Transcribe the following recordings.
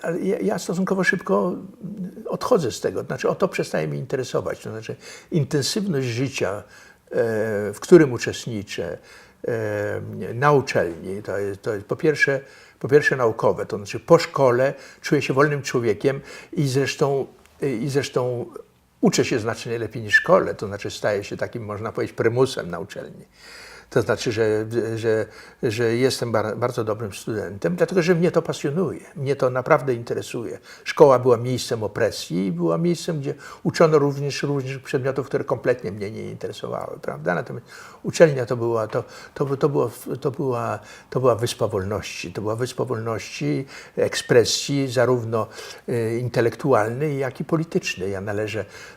ale ja stosunkowo szybko odchodzę z tego, znaczy o to przestaje mnie interesować, to znaczy intensywność życia, w którym uczestniczę na uczelni, to jest po pierwsze naukowe, to znaczy po szkole czuję się wolnym człowiekiem i zresztą uczę się znacznie lepiej niż w szkole, to znaczy staję się takim, można powiedzieć, prymusem na uczelni. To znaczy, że jestem bardzo dobrym studentem, dlatego że mnie to pasjonuje, mnie to naprawdę interesuje. Szkoła była miejscem opresji i była miejscem, gdzie uczono również przedmiotów, które kompletnie mnie nie interesowały, prawda? Natomiast uczelnia to była wyspa wolności. To była wyspa wolności, ekspresji zarówno intelektualnej, jak i politycznej. Ja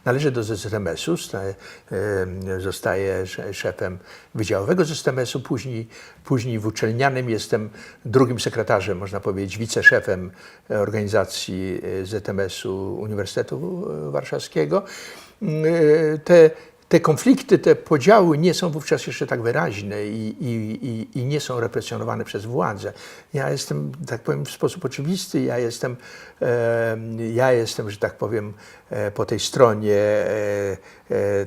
należę do ZMS-u, zostaję szefem wydziałowego ZMS-u, później w uczelnianym jestem drugim sekretarzem, można powiedzieć, wiceszefem organizacji ZMS-u Uniwersytetu Warszawskiego. Te konflikty, te podziały nie są wówczas jeszcze tak wyraźne i nie są represjonowane przez władzę. Ja jestem, tak powiem, w sposób oczywisty, ja jestem, że tak powiem, po tej stronie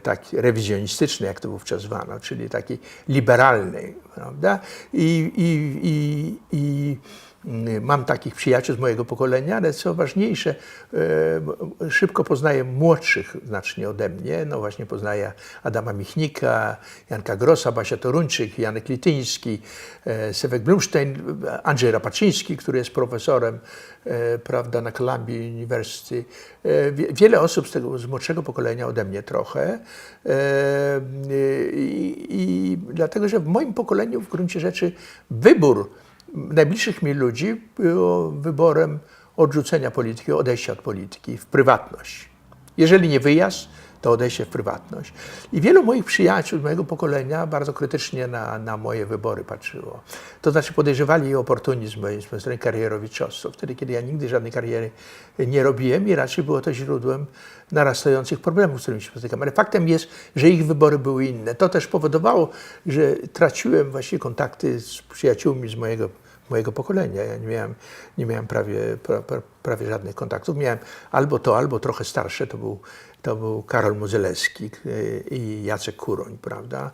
tak rewizjonistycznej, jak to wówczas zwano, czyli takiej liberalnej, prawda? Mam takich przyjaciół z mojego pokolenia, ale co ważniejsze, szybko poznaję młodszych znacznie ode mnie. No właśnie poznaję Adama Michnika, Janka Grossa, Basia Toruńczyk, Janek Lityński, Sewek Blumstein, Andrzej Rapaczyński, który jest profesorem, prawda, na Columbia University. Wiele osób z młodszego pokolenia ode mnie trochę. I dlatego, że w moim pokoleniu w gruncie rzeczy wybór najbliższych mi ludzi było wyborem odrzucenia polityki, odejścia od polityki w prywatność. Jeżeli nie wyjazd, to odejście w prywatność. I wielu moich przyjaciół z mojego pokolenia bardzo krytycznie na moje wybory patrzyło. To znaczy podejrzewali oportunizm mojej strony karierowiczowców, wtedy kiedy ja nigdy żadnej kariery nie robiłem i raczej było to źródłem narastających problemów, z którymi się spotykam. Ale faktem jest, że ich wybory były inne. To też powodowało, że traciłem właśnie kontakty z przyjaciółmi z mojego pokolenia. Ja nie miałem prawie żadnych kontaktów. Miałem albo trochę starsze, to był Karol Modzelewski i Jacek Kuroń, prawda?